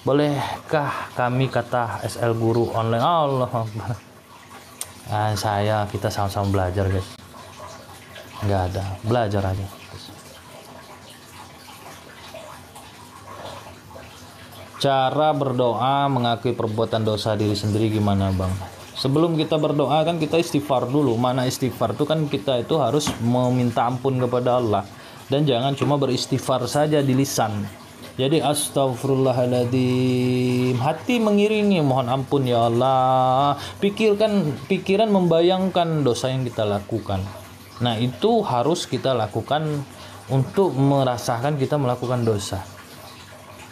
bolehkah kami kata SL guru online? Allah Akbar. Kita sama-sama belajar guys. Nggak ada, belajar aja. Cara berdoa mengakui perbuatan dosa diri sendiri gimana bang? Sebelum kita berdoa kan kita istighfar dulu. Mana istighfar itu kan kita itu harus meminta ampun kepada Allah. Dan jangan cuma beristighfar saja di lisan. Jadi astagfirullahaladzim, hati mengiringi mohon ampun ya Allah. Pikiran membayangkan dosa yang kita lakukan. Nah itu harus kita lakukan untuk merasakan kita melakukan dosa.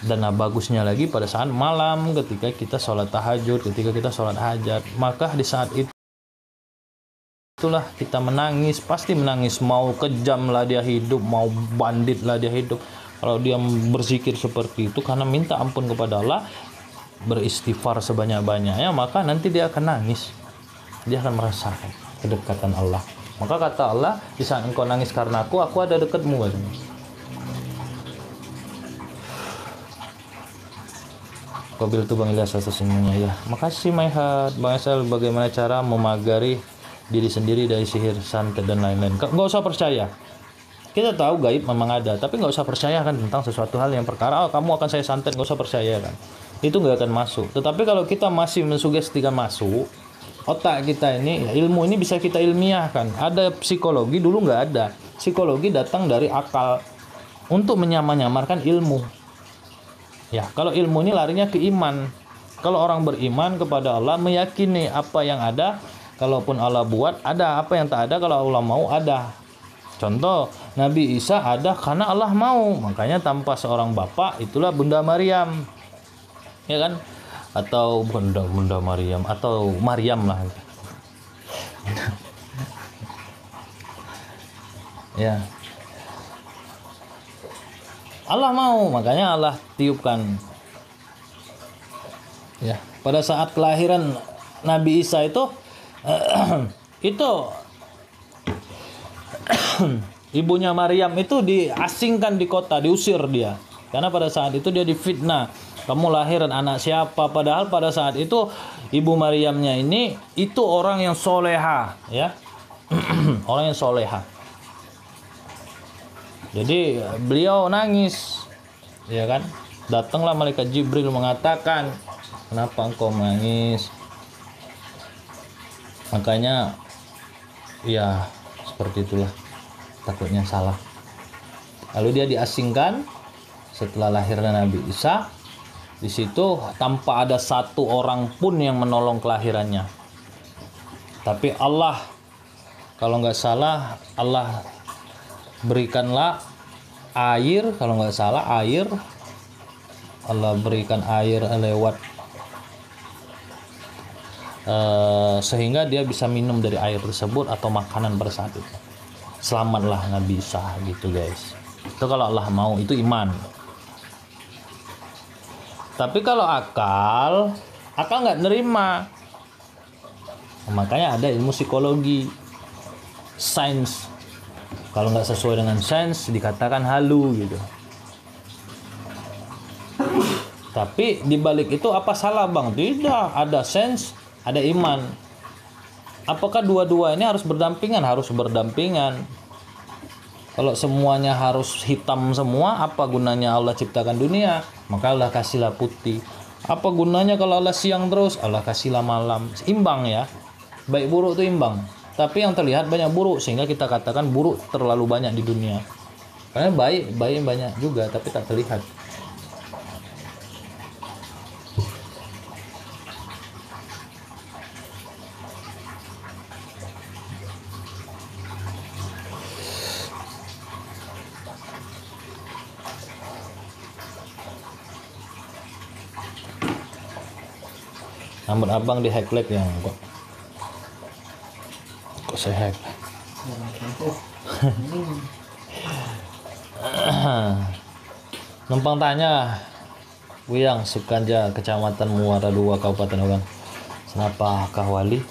Dan bagusnya lagi pada saat malam ketika kita sholat tahajud, ketika kita sholat hajat, maka di saat itulah kita menangis, pasti menangis. Mau kejam lah dia hidup, mau bandit lah dia hidup, kalau dia berzikir seperti itu karena minta ampun kepada Allah, beristighfar sebanyak-banyaknya, maka nanti dia akan nangis, dia akan merasakan kedekatan Allah. Maka kata Allah, di saat engkau nangis karena aku ada dekatmu. Kabil itu Bang Ilyas sesungguhnya ya. Makasih Maihat. Bang Esel, bagaimana cara memagari diri sendiri dari sihir, santet dan lain-lain? Nggak usah percaya. Kita tahu gaib memang ada, tapi nggak usah percaya kan tentang sesuatu hal yang perkara kamu akan saya santet, nggak usah percaya kan. Itu nggak akan masuk. Tetapi kalau kita masih mensugestikan masuk, otak kita ini, ya, ilmu ini bisa kita ilmiahkan. Ada psikologi, dulu nggak ada. Psikologi datang dari akal untuk menyamarkan ilmu. Ya, kalau ilmu ini larinya ke iman. Kalau orang beriman kepada Allah, meyakini apa yang ada, kalaupun Allah buat, ada. Apa yang tak ada, kalau Allah mau, ada. Contoh, Nabi Isa ada karena Allah mau. Makanya tanpa seorang bapak, itulah Bunda Maryam. Ya kan? Atau Bunda Maryam, atau Maryam lah. Ya. Allah mau, makanya Allah tiupkan. Ya, pada saat kelahiran Nabi Isa itu ibunya Maryam itu diasingkan di kota, diusir dia. Karena pada saat itu dia difitnah. Kamu lahiran anak siapa? Padahal pada saat itu ibu Maryamnya ini itu orang yang soleha, ya. Orang yang soleha. Jadi beliau nangis, ya kan? Datanglah malaikat Jibril mengatakan, kenapa engkau menangis? Makanya, ya seperti itulah, takutnya salah. Lalu dia diasingkan setelah lahirnya Nabi Isa. Di situ tanpa ada satu orang pun yang menolong kelahirannya. Tapi Allah, kalau nggak salah, Allah berikanlah air, kalau nggak salah air, Allah berikan air lewat sehingga dia bisa minum dari air tersebut atau makanan pada saat itu. Selamatlah Nabi Isa gitu guys. Itu kalau Allah mau, itu iman. Tapi kalau akal nggak nerima. Makanya ada ilmu psikologi, sains. Kalau nggak sesuai dengan sains dikatakan halu gitu. Tapi dibalik itu apa salah bang? Tidak, ada sains, ada iman. Apakah dua-dua ini harus berdampingan? Harus berdampingan. Kalau semuanya harus hitam semua, apa gunanya Allah ciptakan dunia? Maka Allah kasihlah putih. Apa gunanya kalau Allah siang terus? Allah kasihlah malam. Imbang ya. Baik buruk itu imbang. Tapi yang terlihat banyak buruk, sehingga kita katakan buruk terlalu banyak di dunia. Karena baik banyak juga, tapi tak terlihat. Rambut abang di hack lag yang kok saya hack. Numpang tanya Wiyang Sukanja, Kecamatan Muara II, Kabupaten Ogan. Kenapa kah wali?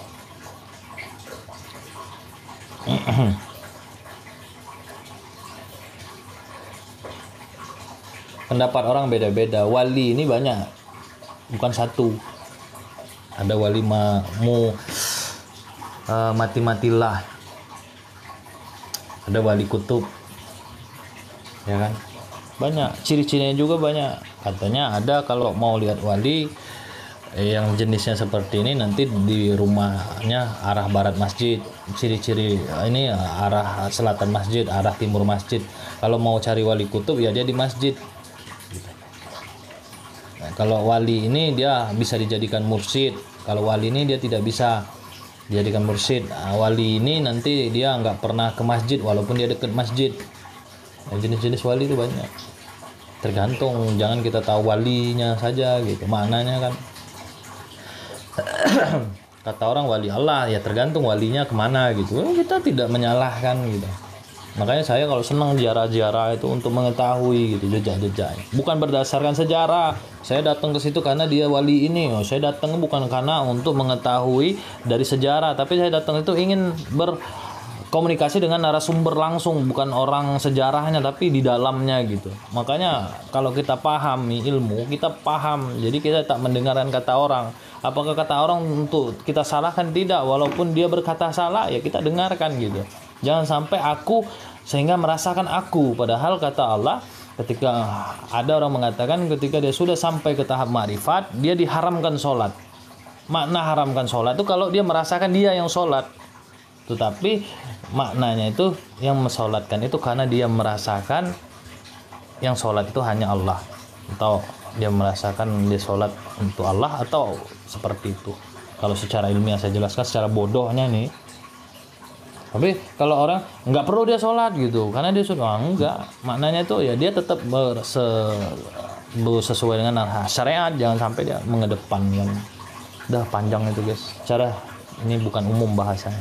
Pendapat orang beda-beda. Wali ini banyak. bukan satu. Ada wali mati-matilah, ada wali kutub, ya kan, banyak ciri-cirinya juga banyak. Katanya ada kalau mau lihat wali yang jenisnya seperti ini, nanti di rumahnya arah barat masjid, ciri-ciri ini arah selatan masjid, arah timur masjid. Kalau mau cari wali kutub ya dia di masjid. Nah, kalau wali ini dia bisa dijadikan mursyid, kalau wali ini dia tidak bisa dijadikan mursyid. Nah, wali ini nanti dia nggak pernah ke masjid walaupun dia dekat masjid. Nah, jenis-jenis wali itu banyak, tergantung, jangan kita tahu walinya saja gitu, maknanya kan. Kata orang wali Allah, ya tergantung walinya kemana gitu. Kita tidak menyalahkan gitu. Makanya saya kalau senang ziarah-ziarah itu untuk mengetahui gitu jejak-jejaknya, bukan berdasarkan sejarah. Saya datang ke situ karena dia wali ini. Saya datang bukan karena untuk mengetahui dari sejarah, tapi saya datang itu ingin berkomunikasi dengan narasumber langsung, bukan orang sejarahnya tapi di dalamnya gitu. Makanya kalau kita pahami ilmu, kita paham. Jadi kita tak mendengarkan kata orang. Apakah kata orang untuk kita salahkan? Tidak. Walaupun dia berkata salah, ya kita dengarkan gitu. Jangan sampai aku sehingga merasakan aku. Padahal kata Allah, ketika ada orang mengatakan ketika dia sudah sampai ke tahap ma'rifat, dia diharamkan sholat. Makna haramkan sholat itu kalau dia merasakan dia yang sholat. Tetapi maknanya itu yang mensolatkan itu karena dia merasakan yang sholat itu hanya Allah, atau dia merasakan dia sholat untuk Allah, atau seperti itu. Kalau secara ilmiah saya jelaskan, secara bodohnya nih. Tapi kalau orang nggak perlu dia sholat gitu karena dia sudah enggak, maknanya itu ya dia tetap sesuai dengan syariat. Jangan sampai dia mengedepankan. Udah panjang itu guys, cara ini bukan umum bahasanya.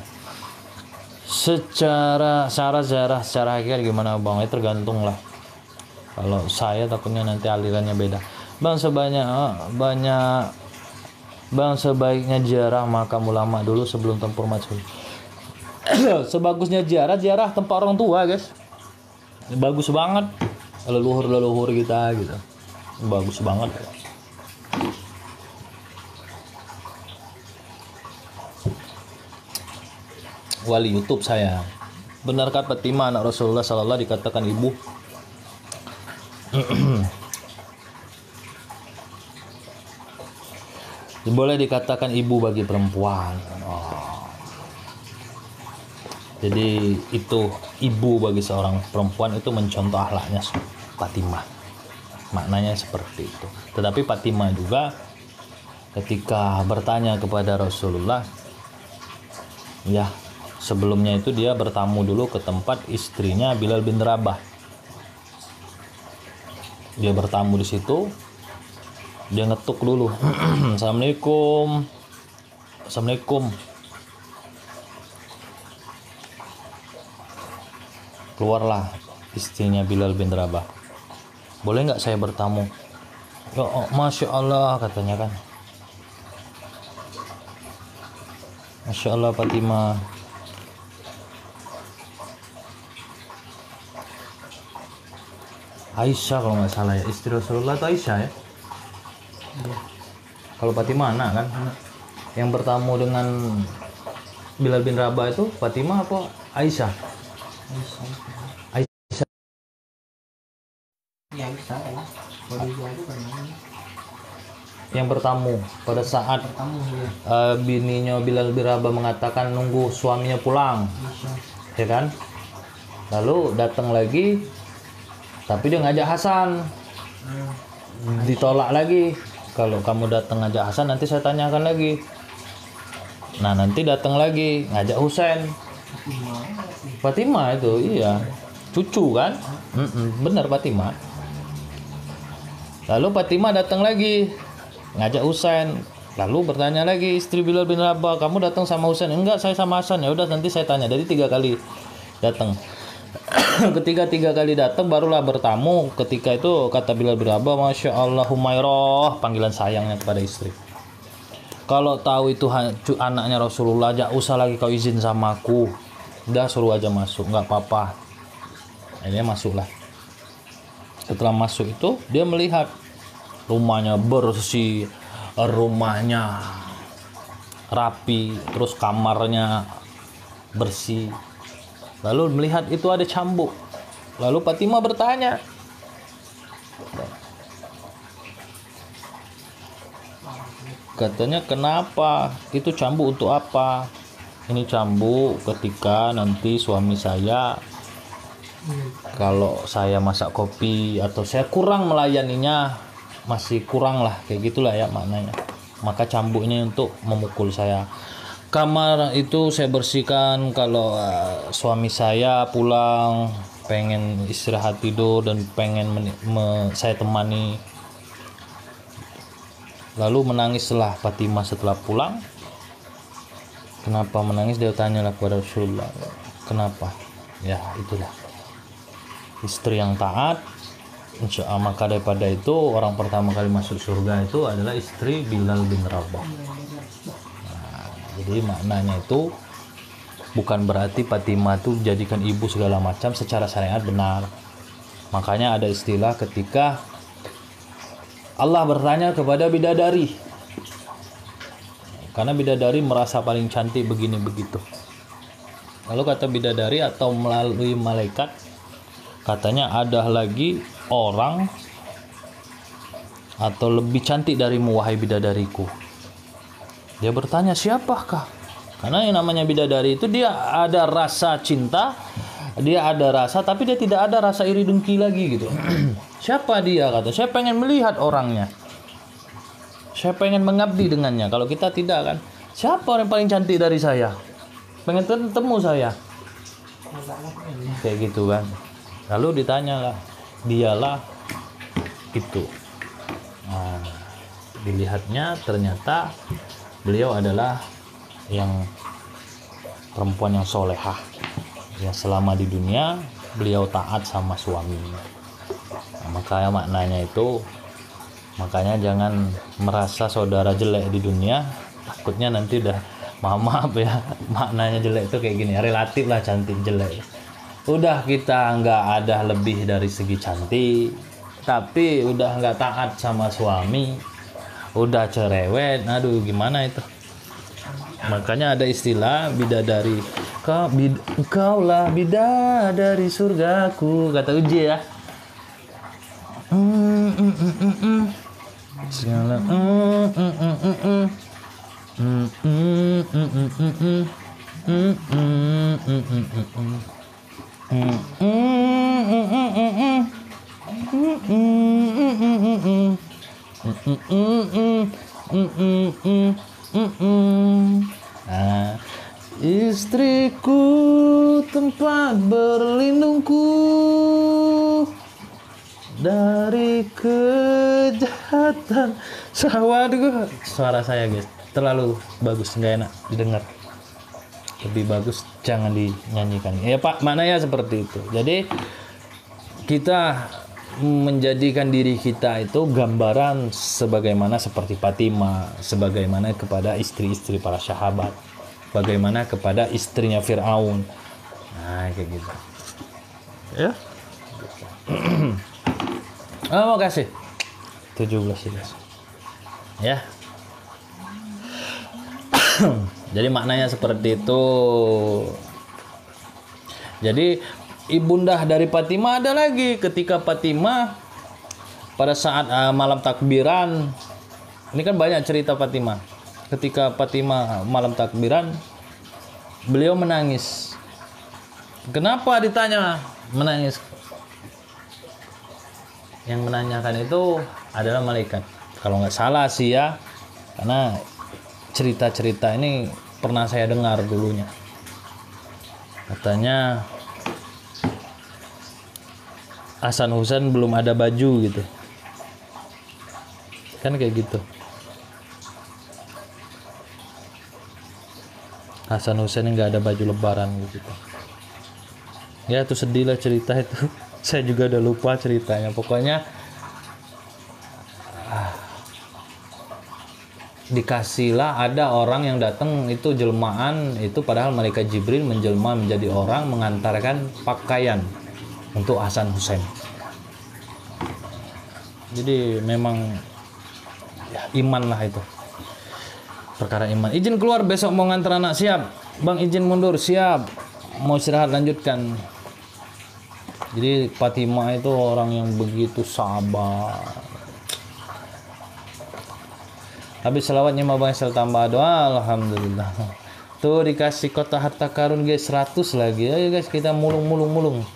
Secara hakikat gimana bang? Ya tergantung lah. Kalau saya takutnya nanti alirannya beda. Bang sebaiknya ziarah makam ulama dulu sebelum tempur majhul. Sebagusnya ziarah tempat orang tua guys. Bagus banget. Leluhur kita gitu. Bagus banget. Wali YouTube saya. Benarkah Fatimah anak Rasulullah sallallahu dikatakan ibu? Boleh dikatakan ibu bagi perempuan. Jadi itu ibu bagi seorang perempuan itu mencontoh akhlaknya Fatimah. Maknanya seperti itu. Tetapi Fatimah juga ketika bertanya kepada Rasulullah, ya sebelumnya itu dia bertamu dulu ke tempat istrinya Bilal bin Rabah. Dia bertamu di situ, dia ngetuk dulu. Assalamualaikum. Keluarlah istrinya Bilal bin Rabah. Boleh nggak saya bertamu? Ya, Masya Allah katanya kan. Masya Allah Fatimah. Aisyah kalau nggak salah ya, istri Rasulullah itu Aisyah ya. Kalau Fatimah anak kan. Yang bertamu dengan Bilal bin Rabah itu Fatimah apa Aisyah? Aisyah. Ya Aisyah ya. Yang bertamu pada saat bininya Bilal bin Rabah mengatakan nunggu suaminya pulang, ya kan? Lalu datang lagi, tapi dia ngajak Hasan, ditolak lagi. Kalau kamu datang ngajak Hasan, nanti saya tanyakan lagi. Nah nanti datang lagi ngajak Husain. Fatimah itu iya, cucu kan? Benar Fatimah. Lalu Fatimah datang lagi ngajak Husain. Lalu bertanya lagi istri Bilal bin Rabah, kamu datang sama Husain? Enggak, saya sama Hasan. Ya udah nanti saya tanya. Dari 3 kali datang. Ketika 3 kali datang barulah bertamu. Ketika itu kata Bilal bin Rabah, Masya Allah Humairah, panggilan sayangnya kepada istri. Kalau tahu itu anaknya Rasulullah, jangan usah lagi kau izin sama aku. Udah suruh aja masuk, nggak apa-apa. Akhirnya masuklah. Setelah masuk itu dia melihat rumahnya bersih, rumahnya rapi, terus kamarnya bersih. Lalu melihat itu ada cambuk. Lalu Fatimah bertanya, katanya, kenapa? Itu cambuk untuk apa? Ini cambuk ketika nanti suami saya, kalau saya masak kopi atau saya kurang melayaninya, masih kurang lah, kayak gitulah ya maknanya. Maka cambuknya untuk memukul saya. Kamar itu saya bersihkan kalau suami saya pulang pengen istirahat tidur dan pengen saya temani. Lalu menangislah Fatimah setelah pulang. Kenapa menangis? Dia tanyalah kepada Rasulullah. Kenapa? Ya itulah, istri yang taat. Insya Allah, maka daripada itu orang pertama kali masuk surga itu adalah istri Bilal bin Rabah. Jadi maknanya itu bukan berarti Fatimah itu jadikan ibu segala macam, secara syariat benar. Makanya ada istilah ketika Allah bertanya kepada bidadari, karena bidadari merasa paling cantik begini begitu. Lalu kata bidadari atau melalui malaikat, katanya ada lagi orang atau lebih cantik darimu wahai bidadariku. Dia bertanya, siapakah? Karena yang namanya bidadari itu dia ada rasa cinta, dia ada rasa, tapi dia tidak ada rasa iri dengki lagi gitu. Siapa dia? Kata, saya pengen melihat orangnya, saya pengen mengabdi dengannya. Kalau kita tidak kan, siapa orang yang paling cantik dari saya? Pengen ketemu saya. Kayak gitu kan. Lalu ditanyalah, dialah itu. Nah, dilihatnya ternyata beliau adalah yang perempuan yang solehah, yang selama di dunia beliau taat sama suaminya. Nah, makanya maknanya itu, makanya jangan merasa saudara jelek di dunia, takutnya nanti udah maaf ya, maknanya jelek itu kayak gini, relatif lah cantik jelek. Udah kita nggak ada lebih dari segi cantik, tapi udah nggak taat sama suami, udah cerewet, aduh gimana itu. Makanya ada istilah bidadari, engkaulah bidadari surgaku, kata Uji ya. Segala Nah, istriku tempat berlindungku dari kejahatan. Waduh, suara saya guys terlalu bagus, nggak enak didengar. Lebih bagus jangan dinyanyikan. Ya Pak, maknanya seperti itu. Jadi kita menjadikan diri kita itu gambaran sebagaimana seperti Fatimah, sebagaimana kepada istri-istri para sahabat, bagaimana kepada istrinya Fir'aun. Nah, kayak gitu. Ya. Oh, makasih. 17 ya. Jadi maknanya seperti itu. Jadi ibundah dari Fatimah ada lagi, ketika Fatimah pada saat malam takbiran. Ini kan banyak cerita Fatimah. Ketika Fatimah malam takbiran, beliau menangis. Kenapa ditanya menangis? Yang menanyakan itu adalah malaikat. Kalau nggak salah sih ya, karena cerita-cerita ini pernah saya dengar dulunya. Katanya Hasan Husain belum ada baju gitu, kan kayak gitu. Hasan Husain nggak ada baju lebaran gitu. Ya itu sedih lah cerita itu. Saya juga udah lupa ceritanya. Pokoknya dikasihlah ada orang yang datang itu jelmaan itu, padahal malaikat Jibril menjelma menjadi orang mengantarkan pakaian untuk Hasan Husain. Jadi memang ya iman lah itu. Perkara iman. Izin keluar besok mau nganter anak, siap. Bang izin mundur, siap. Mau istirahat lanjutkan. Jadi Fatimah itu orang yang begitu sabar. Habis selawatnya mau Bang Sel tambah doa, alhamdulillah. Tuh dikasih kota harta karun guys 100 lagi. Ayo guys kita mulung.